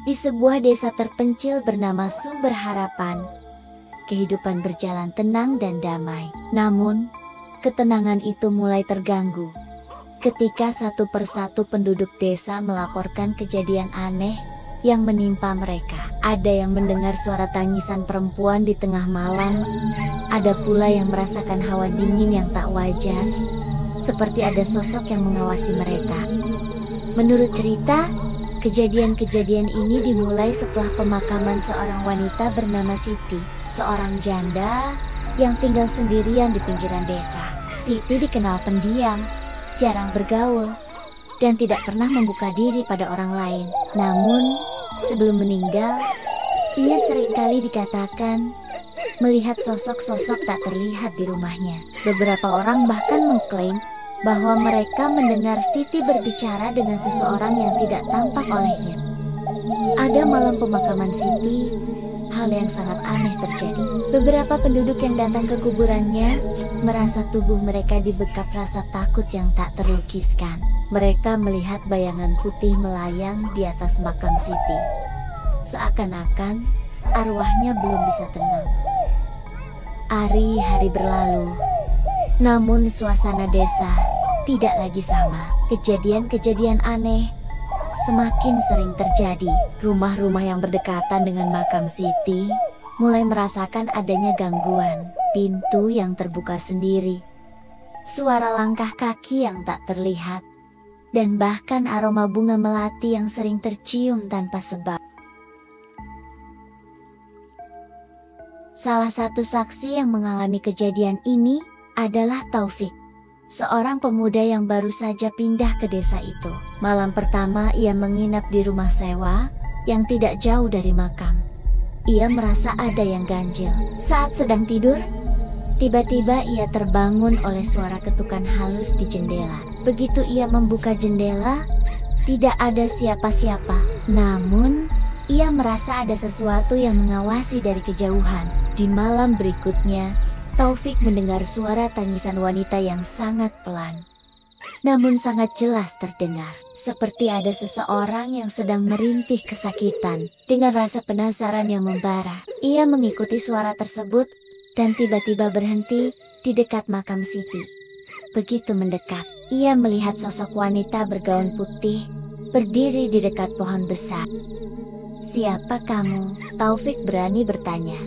Di sebuah desa terpencil bernama Sumber Harapan, kehidupan berjalan tenang dan damai. Namun, ketenangan itu mulai terganggu ketika satu persatu penduduk desa melaporkan kejadian aneh yang menimpa mereka. Ada yang mendengar suara tangisan perempuan di tengah malam, ada pula yang merasakan hawa dingin yang tak wajar, seperti ada sosok yang mengawasi mereka. Menurut cerita, kejadian-kejadian ini dimulai setelah pemakaman seorang wanita bernama Siti, seorang janda yang tinggal sendirian di pinggiran desa. Siti dikenal pendiam, jarang bergaul, dan tidak pernah membuka diri pada orang lain. Namun, sebelum meninggal, ia seringkali dikatakan melihat sosok-sosok tak terlihat di rumahnya. Beberapa orang bahkan mengklaim bahwa mereka mendengar Siti berbicara dengan seseorang yang tidak tampak olehnya. Ada malam pemakaman Siti, hal yang sangat aneh terjadi. Beberapa penduduk yang datang ke kuburannya merasa tubuh mereka dibekap rasa takut yang tak terlukiskan. Mereka melihat bayangan putih melayang di atas makam Siti. Seakan-akan arwahnya belum bisa tenang. Hari-hari berlalu, namun suasana desa tidak lagi sama. Kejadian-kejadian aneh semakin sering terjadi. Rumah-rumah yang berdekatan dengan makam Siti mulai merasakan adanya gangguan. Pintu yang terbuka sendiri, suara langkah kaki yang tak terlihat, dan bahkan aroma bunga melati yang sering tercium tanpa sebab. Salah satu saksi yang mengalami kejadian ini adalah Taufik, seorang pemuda yang baru saja pindah ke desa itu. Malam pertama ia menginap di rumah sewa yang tidak jauh dari makam. Ia merasa ada yang ganjil. Saat sedang tidur, tiba-tiba ia terbangun oleh suara ketukan halus di jendela. Begitu ia membuka jendela, tidak ada siapa-siapa. Namun, ia merasa ada sesuatu yang mengawasi dari kejauhan. Di malam berikutnya, Taufik mendengar suara tangisan wanita yang sangat pelan, namun sangat jelas terdengar. Seperti ada seseorang yang sedang merintih kesakitan. Dengan rasa penasaran yang membara, ia mengikuti suara tersebut dan tiba-tiba berhenti di dekat makam Siti. Begitu mendekat, ia melihat sosok wanita bergaun putih berdiri di dekat pohon besar. "Siapa kamu?" Taufik berani bertanya,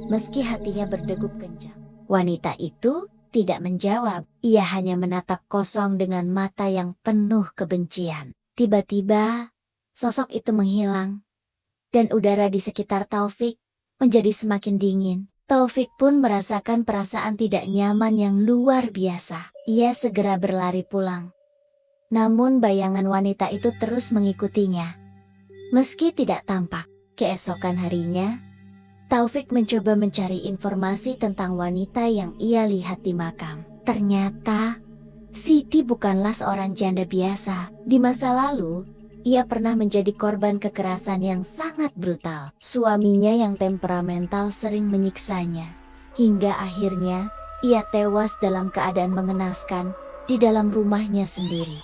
meski hatinya berdegup kencang. Wanita itu tidak menjawab. Ia hanya menatap kosong dengan mata yang penuh kebencian. Tiba-tiba, sosok itu menghilang, dan udara di sekitar Taufik menjadi semakin dingin. Taufik pun merasakan perasaan tidak nyaman yang luar biasa. Ia segera berlari pulang. Namun bayangan wanita itu terus mengikutinya, meski tidak tampak. Keesokan harinya, Taufik mencoba mencari informasi tentang wanita yang ia lihat di makam. Ternyata, Siti bukanlah seorang janda biasa. Di masa lalu, ia pernah menjadi korban kekerasan yang sangat brutal. Suaminya yang temperamental sering menyiksanya, hingga akhirnya ia tewas dalam keadaan mengenaskan di dalam rumahnya sendiri.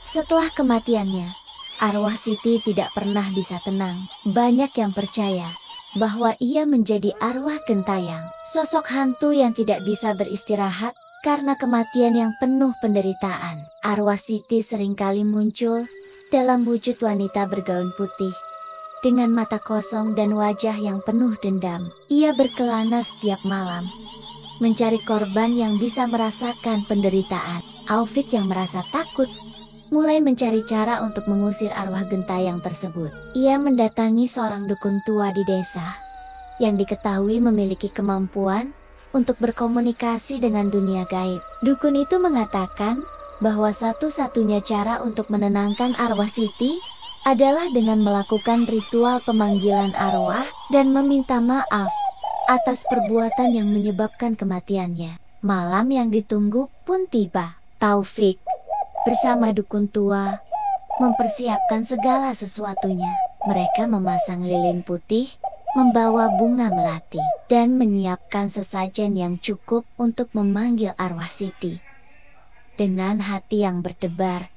Setelah kematiannya, arwah Siti tidak pernah bisa tenang. Banyak yang percaya bahwa ia menjadi arwah gentayang, sosok hantu yang tidak bisa beristirahat karena kematian yang penuh penderitaan. Arwah Siti seringkali muncul dalam wujud wanita bergaun putih, dengan mata kosong dan wajah yang penuh dendam. Ia berkelana setiap malam, mencari korban yang bisa merasakan penderitaan. Taufik yang merasa takut mulai mencari cara untuk mengusir arwah gentayang tersebut. Ia mendatangi seorang dukun tua di desa yang diketahui memiliki kemampuan untuk berkomunikasi dengan dunia gaib. Dukun itu mengatakan bahwa satu-satunya cara untuk menenangkan arwah Siti adalah dengan melakukan ritual pemanggilan arwah dan meminta maaf atas perbuatan yang menyebabkan kematiannya. Malam yang ditunggu pun tiba. Taufik bersama dukun tua mempersiapkan segala sesuatunya. Mereka memasang lilin putih, membawa bunga melati, dan menyiapkan sesajen yang cukup untuk memanggil arwah Siti. Dengan hati yang berdebar,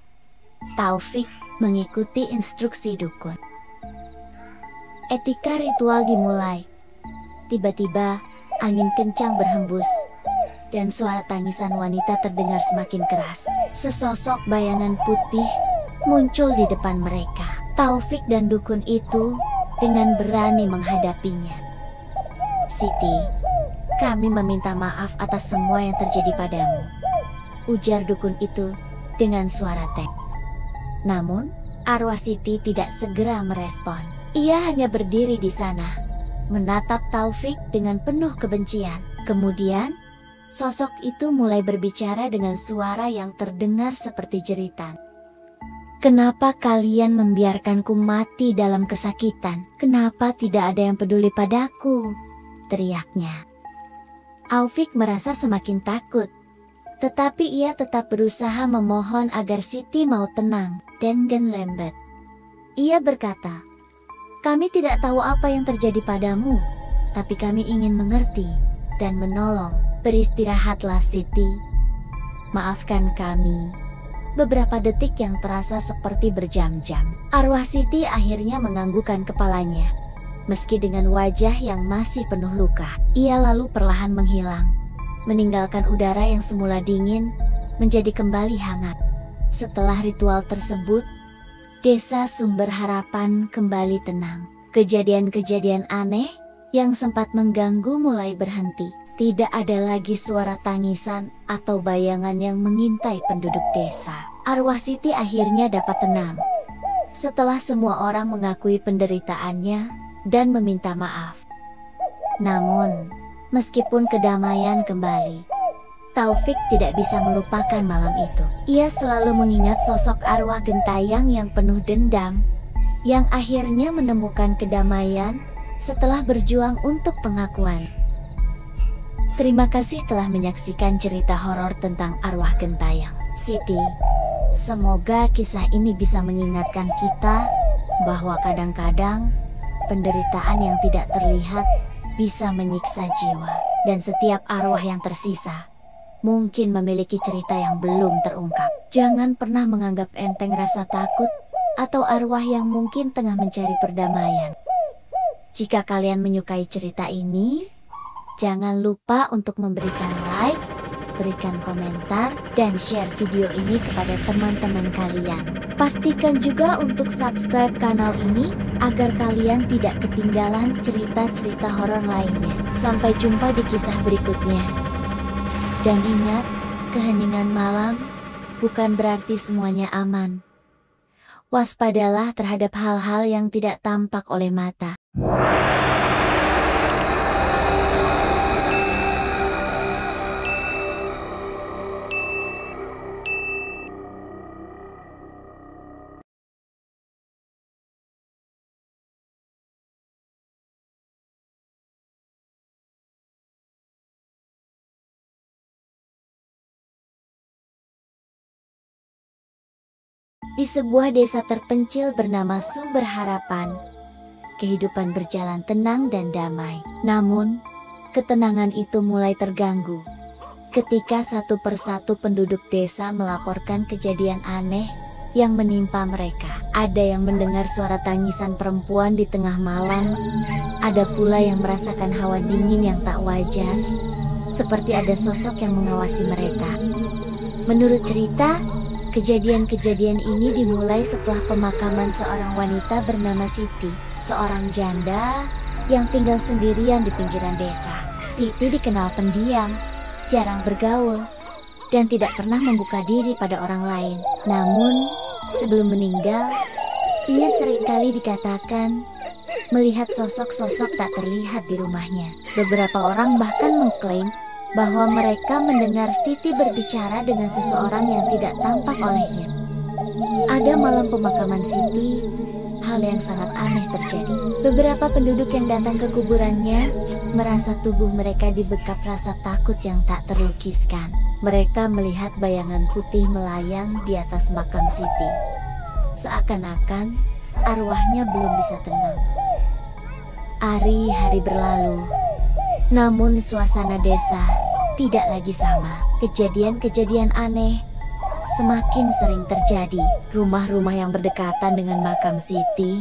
Taufik mengikuti instruksi dukun. Etika ritual dimulai. Tiba-tiba, angin kencang berhembus, dan suara tangisan wanita terdengar semakin keras. Sesosok bayangan putih muncul di depan mereka. Taufik dan dukun itu dengan berani menghadapinya. "Siti, kami meminta maaf atas semua yang terjadi padamu," ujar dukun itu dengan suara teks. Namun, arwah Siti tidak segera merespon. Ia hanya berdiri di sana, menatap Taufik dengan penuh kebencian. Kemudian, sosok itu mulai berbicara dengan suara yang terdengar seperti jeritan. "Kenapa kalian membiarkanku mati dalam kesakitan? Kenapa tidak ada yang peduli padaku?" teriaknya. Taufik merasa semakin takut, tetapi ia tetap berusaha memohon agar Siti mau tenang dan lembut. Ia berkata, "Kami tidak tahu apa yang terjadi padamu, tapi kami ingin mengerti dan menolong. Beristirahatlah Siti. Maafkan kami." Beberapa detik yang terasa seperti berjam-jam. Arwah Siti akhirnya menganggukkan kepalanya. Meski dengan wajah yang masih penuh luka, ia lalu perlahan menghilang, meninggalkan udara yang semula dingin menjadi kembali hangat. Setelah ritual tersebut, desa Sumber Harapan kembali tenang. Kejadian-kejadian aneh yang sempat mengganggu mulai berhenti. Tidak ada lagi suara tangisan atau bayangan yang mengintai penduduk desa. Arwah Siti akhirnya dapat tenang setelah semua orang mengakui penderitaannya dan meminta maaf. Namun, meskipun kedamaian kembali, Taufik tidak bisa melupakan malam itu. Ia selalu mengingat sosok arwah gentayang yang penuh dendam, yang akhirnya menemukan kedamaian setelah berjuang untuk pengakuan. Terima kasih telah menyaksikan cerita horor tentang arwah gentayang. Siti, semoga kisah ini bisa mengingatkan kita bahwa kadang-kadang penderitaan yang tidak terlihat bisa menyiksa jiwa, dan setiap arwah yang tersisa mungkin memiliki cerita yang belum terungkap. Jangan pernah menganggap enteng rasa takut atau arwah yang mungkin tengah mencari perdamaian. Jika kalian menyukai cerita ini, jangan lupa untuk memberikan like, berikan komentar, dan share video ini kepada teman-teman kalian. Pastikan juga untuk subscribe kanal ini agar kalian tidak ketinggalan cerita-cerita horor lainnya. Sampai jumpa di kisah berikutnya. Dan ingat, keheningan malam bukan berarti semuanya aman. Waspadalah terhadap hal-hal yang tidak tampak oleh mata. Di sebuah desa terpencil bernama Sumber Harapan, kehidupan berjalan tenang dan damai. Namun, ketenangan itu mulai terganggu ketika satu persatu penduduk desa melaporkan kejadian aneh yang menimpa mereka. Ada yang mendengar suara tangisan perempuan di tengah malam, ada pula yang merasakan hawa dingin yang tak wajar, seperti ada sosok yang mengawasi mereka. Menurut cerita, kejadian-kejadian ini dimulai setelah pemakaman seorang wanita bernama Siti, seorang janda yang tinggal sendirian di pinggiran desa. Siti dikenal pendiam, jarang bergaul, dan tidak pernah membuka diri pada orang lain. Namun, sebelum meninggal, ia seringkali dikatakan melihat sosok-sosok tak terlihat di rumahnya. Beberapa orang bahkan mengklaim bahwa mereka mendengar Siti berbicara dengan seseorang yang tidak tampak olehnya. Ada malam pemakaman Siti, hal yang sangat aneh terjadi. Beberapa penduduk yang datang ke kuburannya merasa tubuh mereka dibekap rasa takut yang tak terlukiskan. Mereka melihat bayangan putih melayang di atas makam Siti. Seakan-akan arwahnya belum bisa tenang. Hari-hari berlalu, namun suasana desa tidak lagi sama. Kejadian-kejadian aneh semakin sering terjadi. Rumah-rumah yang berdekatan dengan makam Siti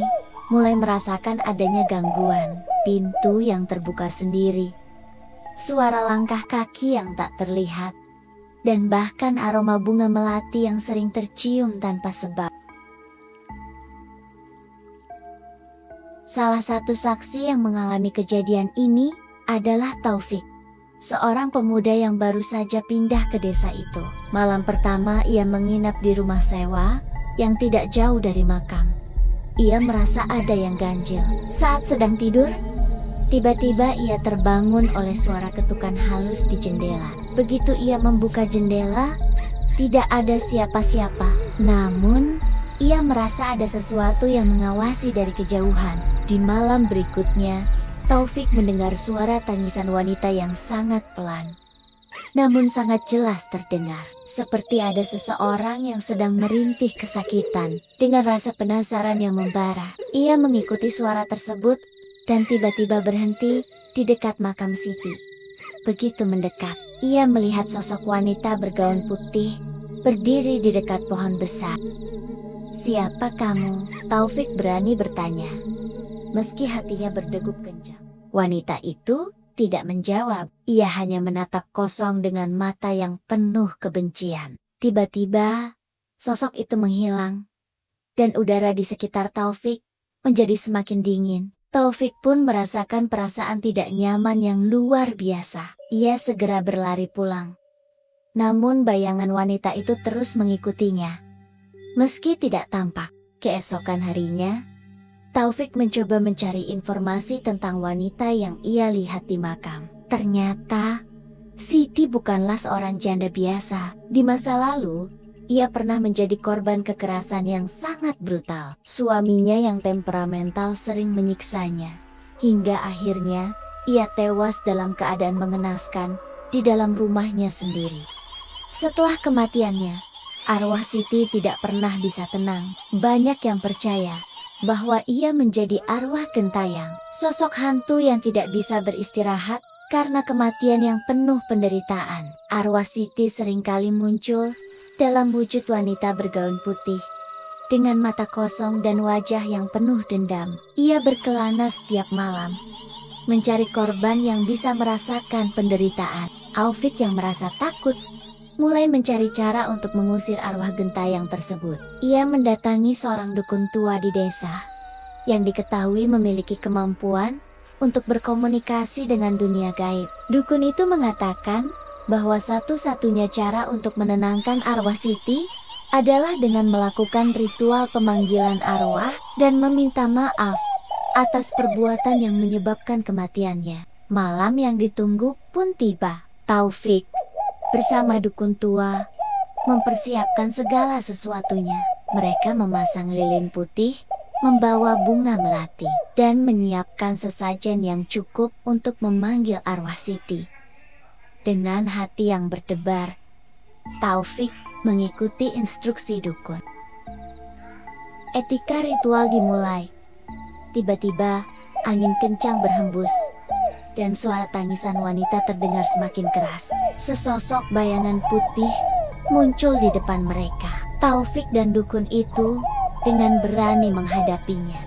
mulai merasakan adanya gangguan, pintu yang terbuka sendiri, suara langkah kaki yang tak terlihat, dan bahkan aroma bunga melati yang sering tercium tanpa sebab. Salah satu saksi yang mengalami kejadian ini adalah Taufik, seorang pemuda yang baru saja pindah ke desa itu. Malam pertama ia menginap di rumah sewa yang tidak jauh dari makam. Ia merasa ada yang ganjil. Saat sedang tidur, tiba-tiba ia terbangun oleh suara ketukan halus di jendela. Begitu ia membuka jendela, tidak ada siapa-siapa. Namun, ia merasa ada sesuatu yang mengawasi dari kejauhan. Di malam berikutnya, Taufik mendengar suara tangisan wanita yang sangat pelan, namun sangat jelas terdengar. Seperti ada seseorang yang sedang merintih kesakitan. Dengan rasa penasaran yang membara, ia mengikuti suara tersebut dan tiba-tiba berhenti di dekat makam Siti. Begitu mendekat, ia melihat sosok wanita bergaun putih berdiri di dekat pohon besar. "Siapa kamu?" Taufik berani bertanya, meski hatinya berdegup kencang. Wanita itu tidak menjawab. Ia hanya menatap kosong dengan mata yang penuh kebencian. Tiba-tiba, sosok itu menghilang, dan udara di sekitar Taufik menjadi semakin dingin. Taufik pun merasakan perasaan tidak nyaman yang luar biasa. Ia segera berlari pulang. Namun bayangan wanita itu terus mengikutinya, meski tidak tampak. Keesokan harinya, Taufik mencoba mencari informasi tentang wanita yang ia lihat di makam. Ternyata, Siti bukanlah seorang janda biasa. Di masa lalu, ia pernah menjadi korban kekerasan yang sangat brutal. Suaminya yang temperamental sering menyiksanya, hingga akhirnya ia tewas dalam keadaan mengenaskan di dalam rumahnya sendiri. Setelah kematiannya, arwah Siti tidak pernah bisa tenang. Banyak yang percaya bahwa ia menjadi arwah gentayang, sosok hantu yang tidak bisa beristirahat karena kematian yang penuh penderitaan. Arwah Siti seringkali muncul dalam wujud wanita bergaun putih, dengan mata kosong dan wajah yang penuh dendam. Ia berkelana setiap malam, mencari korban yang bisa merasakan penderitaan. Taufik yang merasa takut mulai mencari cara untuk mengusir arwah gentayang tersebut. Ia mendatangi seorang dukun tua di desa yang diketahui memiliki kemampuan untuk berkomunikasi dengan dunia gaib. Dukun itu mengatakan bahwa satu-satunya cara untuk menenangkan arwah Siti adalah dengan melakukan ritual pemanggilan arwah dan meminta maaf atas perbuatan yang menyebabkan kematiannya. Malam yang ditunggu pun tiba. Taufik bersama dukun tua mempersiapkan segala sesuatunya. Mereka memasang lilin putih, membawa bunga melati, dan menyiapkan sesajen yang cukup untuk memanggil arwah Siti. Dengan hati yang berdebar, Taufik mengikuti instruksi dukun. Etika ritual dimulai. Tiba-tiba, angin kencang berhembus, dan suara tangisan wanita terdengar semakin keras. Sesosok bayangan putih muncul di depan mereka. Taufik dan dukun itu dengan berani menghadapinya.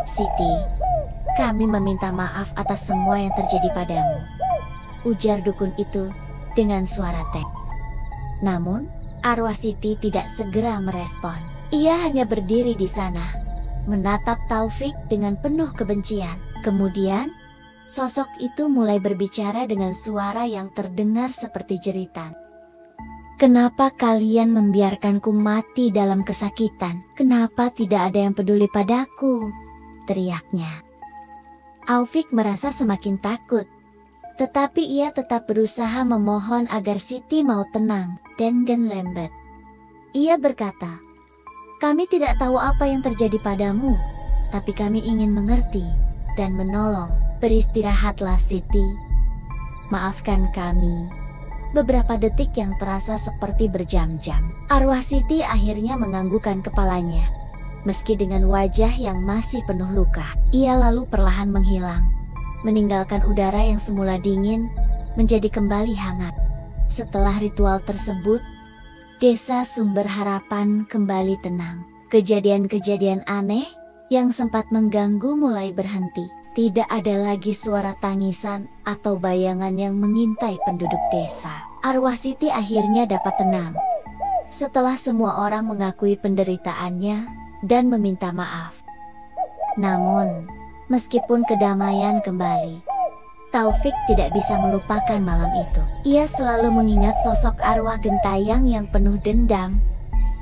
"Siti, kami meminta maaf atas semua yang terjadi padamu," ujar dukun itu dengan suara teks. Namun, arwah Siti tidak segera merespon. Ia hanya berdiri di sana, menatap Taufik dengan penuh kebencian. Kemudian, sosok itu mulai berbicara dengan suara yang terdengar seperti jeritan. "Kenapa kalian membiarkanku mati dalam kesakitan? Kenapa tidak ada yang peduli padaku?" teriaknya. Taufik merasa semakin takut, tetapi ia tetap berusaha memohon agar Siti mau tenang dan lembut. Ia berkata, "Kami tidak tahu apa yang terjadi padamu, tapi kami ingin mengerti dan menolong. Beristirahatlah Siti. Maafkan kami." Beberapa detik yang terasa seperti berjam-jam. Arwah Siti akhirnya menganggukkan kepalanya. Meski dengan wajah yang masih penuh luka, ia lalu perlahan menghilang, meninggalkan udara yang semula dingin menjadi kembali hangat. Setelah ritual tersebut, desa Sumber Harapan kembali tenang. Kejadian-kejadian aneh yang sempat mengganggu mulai berhenti. Tidak ada lagi suara tangisan atau bayangan yang mengintai penduduk desa. Arwah Siti akhirnya dapat tenang setelah semua orang mengakui penderitaannya dan meminta maaf. Namun, meskipun kedamaian kembali, Taufik tidak bisa melupakan malam itu. Ia selalu mengingat sosok arwah gentayang yang penuh dendam,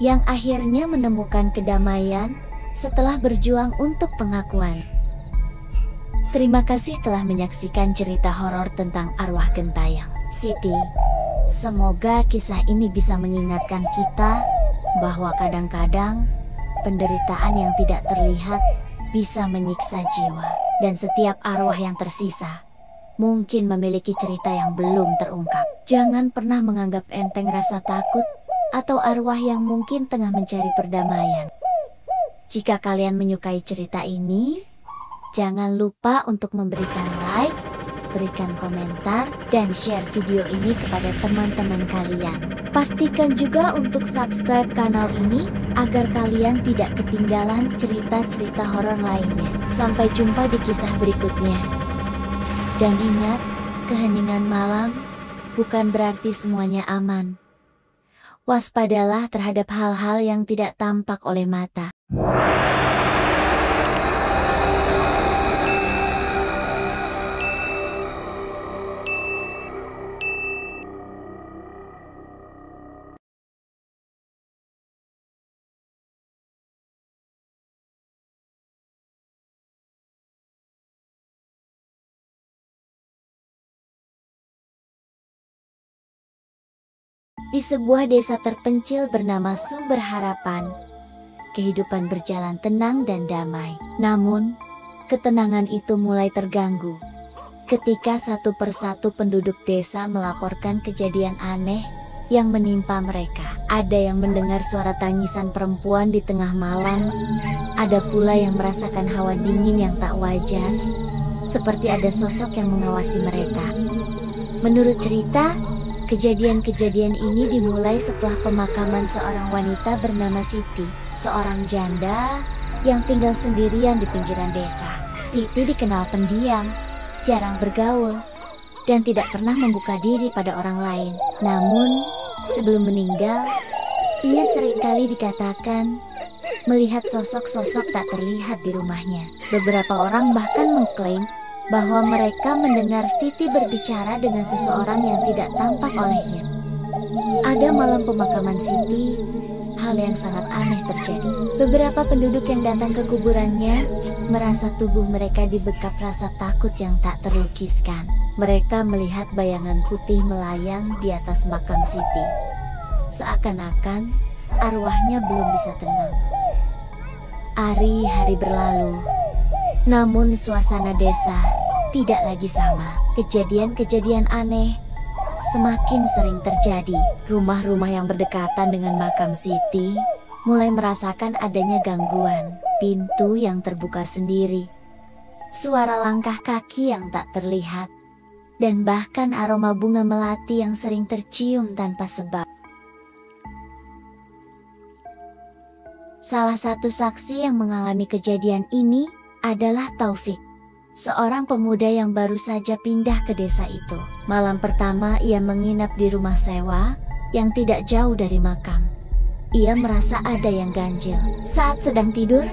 yang akhirnya menemukan kedamaian setelah berjuang untuk pengakuan. Terima kasih telah menyaksikan cerita horor tentang arwah gentayang. Siti, semoga kisah ini bisa mengingatkan kita bahwa kadang-kadang penderitaan yang tidak terlihat bisa menyiksa jiwa, dan setiap arwah yang tersisa mungkin memiliki cerita yang belum terungkap. Jangan pernah menganggap enteng rasa takut atau arwah yang mungkin tengah mencari perdamaian. Jika kalian menyukai cerita ini, jangan lupa untuk memberikan like, berikan komentar, dan share video ini kepada teman-teman kalian. Pastikan juga untuk subscribe kanal ini agar kalian tidak ketinggalan cerita-cerita horor lainnya. Sampai jumpa di kisah berikutnya. Dan ingat, keheningan malam bukan berarti semuanya aman. Waspadalah terhadap hal-hal yang tidak tampak oleh mata. Di sebuah desa terpencil bernama Sumber Harapan, kehidupan berjalan tenang dan damai. Namun, ketenangan itu mulai terganggu ketika satu persatu penduduk desa melaporkan kejadian aneh yang menimpa mereka. Ada yang mendengar suara tangisan perempuan di tengah malam, ada pula yang merasakan hawa dingin yang tak wajar, seperti ada sosok yang mengawasi mereka. Menurut cerita, kejadian-kejadian ini dimulai setelah pemakaman seorang wanita bernama Siti, seorang janda yang tinggal sendirian di pinggiran desa. Siti dikenal pendiam, jarang bergaul, dan tidak pernah membuka diri pada orang lain. Namun, sebelum meninggal, ia seringkali dikatakan melihat sosok-sosok tak terlihat di rumahnya. Beberapa orang bahkan mengklaim bahwa mereka mendengar Siti berbicara dengan seseorang yang tidak tampak olehnya. Ada malam pemakaman Siti, hal yang sangat aneh terjadi. Beberapa penduduk yang datang ke kuburannya merasa tubuh mereka dibekap rasa takut yang tak terlukiskan. Mereka melihat bayangan putih melayang di atas makam Siti. Seakan-akan arwahnya belum bisa tenang. Hari-hari berlalu, namun suasana desa tidak lagi sama. Kejadian-kejadian aneh semakin sering terjadi. Rumah-rumah yang berdekatan dengan makam Siti mulai merasakan adanya gangguan. Pintu yang terbuka sendiri, suara langkah kaki yang tak terlihat, dan bahkan aroma bunga melati yang sering tercium tanpa sebab. Salah satu saksi yang mengalami kejadian ini adalah Taufik, seorang pemuda yang baru saja pindah ke desa itu. Malam pertama ia menginap di rumah sewa yang tidak jauh dari makam. Ia merasa ada yang ganjil. Saat sedang tidur,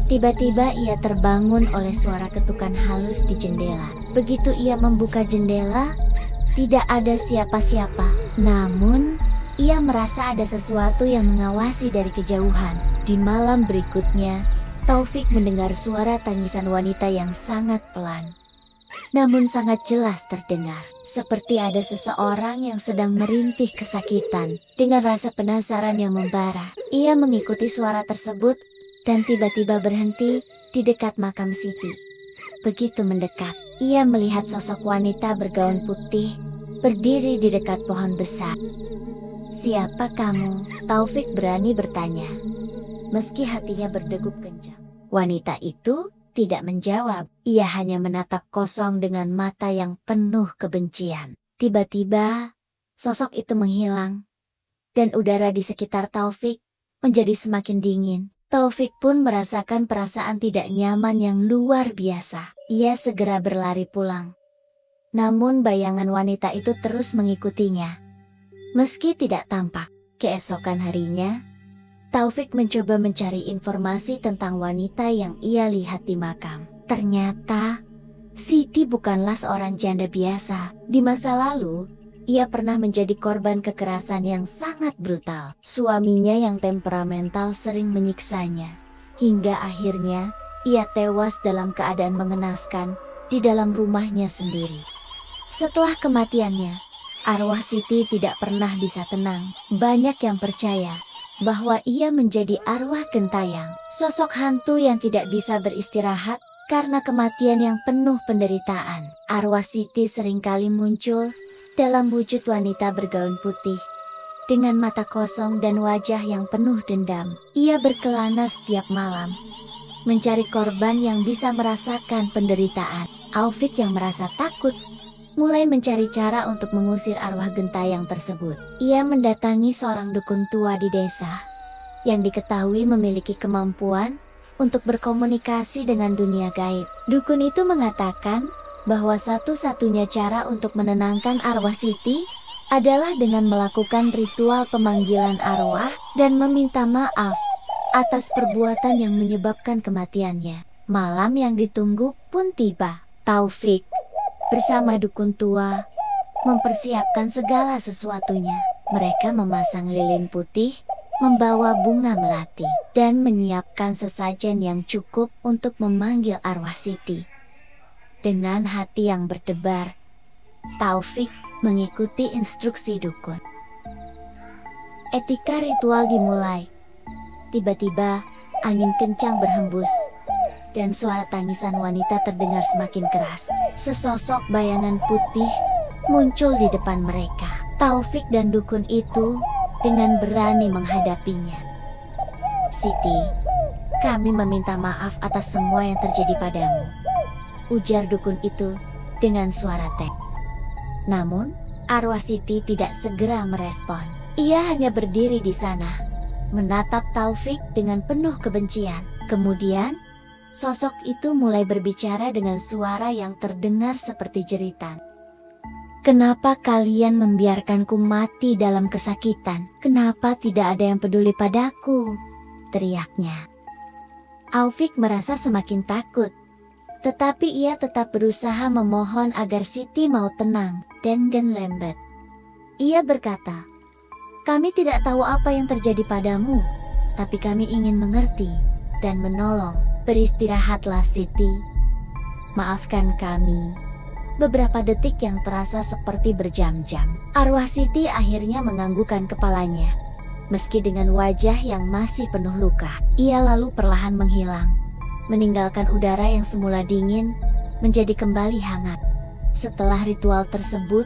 tiba-tiba ia terbangun oleh suara ketukan halus di jendela. Begitu ia membuka jendela, tidak ada siapa-siapa. Namun, ia merasa ada sesuatu yang mengawasi dari kejauhan. Di malam berikutnya, Taufik mendengar suara tangisan wanita yang sangat pelan, namun sangat jelas terdengar. Seperti ada seseorang yang sedang merintih kesakitan. Dengan rasa penasaran yang membara, ia mengikuti suara tersebut dan tiba-tiba berhenti di dekat makam Siti. Begitu mendekat, ia melihat sosok wanita bergaun putih berdiri di dekat pohon besar. "Siapa kamu?" Taufik berani bertanya, meski hatinya berdegup kencang. Wanita itu tidak menjawab. Ia hanya menatap kosong dengan mata yang penuh kebencian. Tiba-tiba, sosok itu menghilang, dan udara di sekitar Taufik menjadi semakin dingin. Taufik pun merasakan perasaan tidak nyaman yang luar biasa. Ia segera berlari pulang. Namun bayangan wanita itu terus mengikutinya. Meski tidak tampak, keesokan harinya, Taufik mencoba mencari informasi tentang wanita yang ia lihat di makam. Ternyata, Siti bukanlah seorang janda biasa. Di masa lalu, ia pernah menjadi korban kekerasan yang sangat brutal. Suaminya yang temperamental sering menyiksanya, hingga akhirnya ia tewas dalam keadaan mengenaskan di dalam rumahnya sendiri. Setelah kematiannya, arwah Siti tidak pernah bisa tenang. Banyak yang percaya bahwa ia menjadi arwah gentayang, sosok hantu yang tidak bisa beristirahat karena kematian yang penuh penderitaan. Arwah Siti seringkali muncul dalam wujud wanita bergaun putih, dengan mata kosong dan wajah yang penuh dendam. Ia berkelana setiap malam, mencari korban yang bisa merasakan penderitaan. Taufik yang merasa takut, mulai mencari cara untuk mengusir arwah gentayang tersebut. Ia mendatangi seorang dukun tua di desa, yang diketahui memiliki kemampuan untuk berkomunikasi dengan dunia gaib. Dukun itu mengatakan bahwa satu-satunya cara untuk menenangkan arwah Siti adalah dengan melakukan ritual pemanggilan arwah dan meminta maaf atas perbuatan yang menyebabkan kematiannya. Malam yang ditunggu pun tiba. Taufik bersama dukun tua mempersiapkan segala sesuatunya. Mereka memasang lilin putih, membawa bunga melati, dan menyiapkan sesajen yang cukup untuk memanggil arwah Siti. Dengan hati yang berdebar, Taufik mengikuti instruksi dukun. Etika ritual dimulai. Tiba-tiba, angin kencang berhembus, dan suara tangisan wanita terdengar semakin keras. Sesosok bayangan putih muncul di depan mereka. Taufik dan dukun itu dengan berani menghadapinya. "Siti, kami meminta maaf atas semua yang terjadi padamu," ujar dukun itu dengan suara teks. Namun, arwah Siti tidak segera merespon. Ia hanya berdiri di sana, menatap Taufik dengan penuh kebencian. Kemudian, sosok itu mulai berbicara dengan suara yang terdengar seperti jeritan. "Kenapa kalian membiarkanku mati dalam kesakitan? Kenapa tidak ada yang peduli padaku?" teriaknya. Taufik merasa semakin takut. Tetapi ia tetap berusaha memohon agar Siti mau tenang dan lembut. Ia berkata, "Kami tidak tahu apa yang terjadi padamu, tapi kami ingin mengerti dan menolong. Beristirahatlah Siti. Maafkan kami." Beberapa detik yang terasa seperti berjam-jam. Arwah Siti akhirnya menganggukkan kepalanya. Meski dengan wajah yang masih penuh luka, ia lalu perlahan menghilang, meninggalkan udara yang semula dingin menjadi kembali hangat. Setelah ritual tersebut,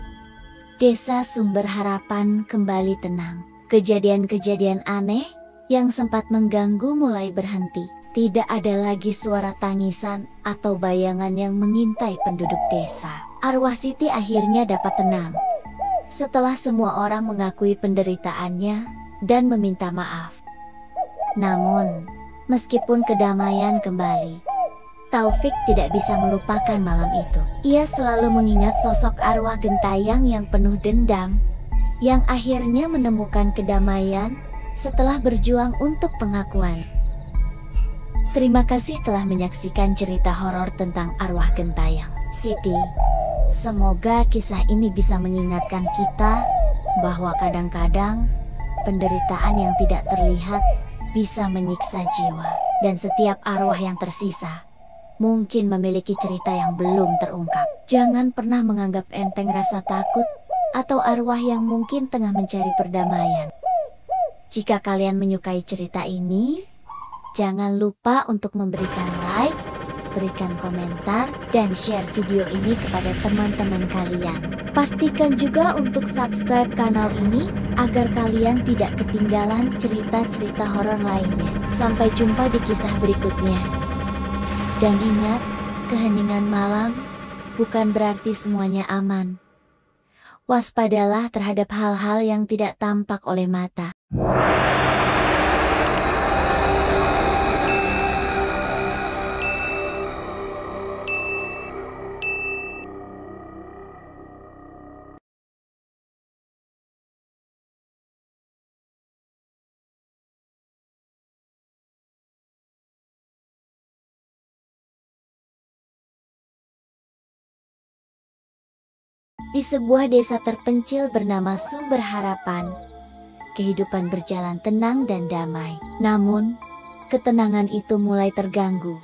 desa Sumber Harapan kembali tenang. Kejadian-kejadian aneh yang sempat mengganggu mulai berhenti. Tidak ada lagi suara tangisan atau bayangan yang mengintai penduduk desa. Arwah Siti akhirnya dapat tenang setelah semua orang mengakui penderitaannya dan meminta maaf. Namun, meskipun kedamaian kembali, Taufik tidak bisa melupakan malam itu. Ia selalu mengingat sosok arwah gentayang yang penuh dendam, yang akhirnya menemukan kedamaian setelah berjuang untuk pengakuan. Terima kasih telah menyaksikan cerita horor tentang arwah gentayang. Siti, semoga kisah ini bisa mengingatkan kita bahwa kadang-kadang penderitaan yang tidak terlihat bisa menyiksa jiwa, dan setiap arwah yang tersisa mungkin memiliki cerita yang belum terungkap. Jangan pernah menganggap enteng rasa takut atau arwah yang mungkin tengah mencari perdamaian. Jika kalian menyukai cerita ini, jangan lupa untuk memberikan like, berikan komentar, dan share video ini kepada teman-teman kalian. Pastikan juga untuk subscribe kanal ini agar kalian tidak ketinggalan cerita-cerita horor lainnya. Sampai jumpa di kisah berikutnya. Dan ingat, keheningan malam bukan berarti semuanya aman. Waspadalah terhadap hal-hal yang tidak tampak oleh mata. Di sebuah desa terpencil bernama Sumber Harapan, kehidupan berjalan tenang dan damai. Namun, ketenangan itu mulai terganggu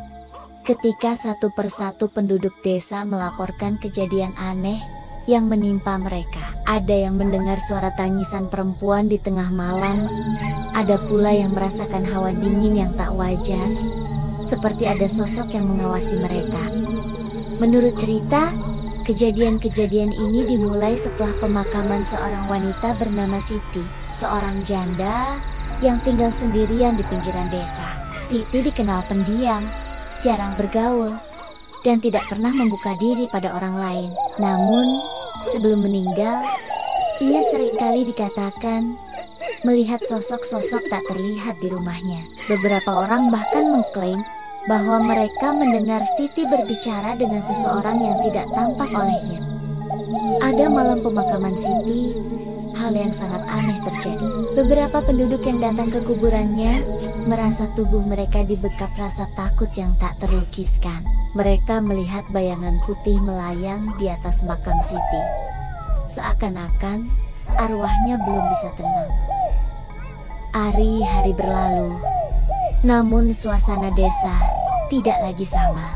ketika satu persatu penduduk desa melaporkan kejadian aneh yang menimpa mereka. Ada yang mendengar suara tangisan perempuan di tengah malam, ada pula yang merasakan hawa dingin yang tak wajar, seperti ada sosok yang mengawasi mereka. Menurut cerita, kejadian-kejadian ini dimulai setelah pemakaman seorang wanita bernama Siti, seorang janda yang tinggal sendirian di pinggiran desa. Siti dikenal pendiam, jarang bergaul, dan tidak pernah membuka diri pada orang lain. Namun, sebelum meninggal, ia seringkali dikatakan melihat sosok-sosok tak terlihat di rumahnya. Beberapa orang bahkan mengklaim bahwa mereka mendengar Siti berbicara dengan seseorang yang tidak tampak olehnya. Ada malam pemakaman Siti, hal yang sangat aneh terjadi. Beberapa penduduk yang datang ke kuburannya merasa tubuh mereka dibekap rasa takut yang tak terlukiskan. Mereka melihat bayangan putih melayang di atas makam Siti. Seakan-akan arwahnya belum bisa tenang. Hari-hari berlalu, namun suasana desa tidak lagi sama.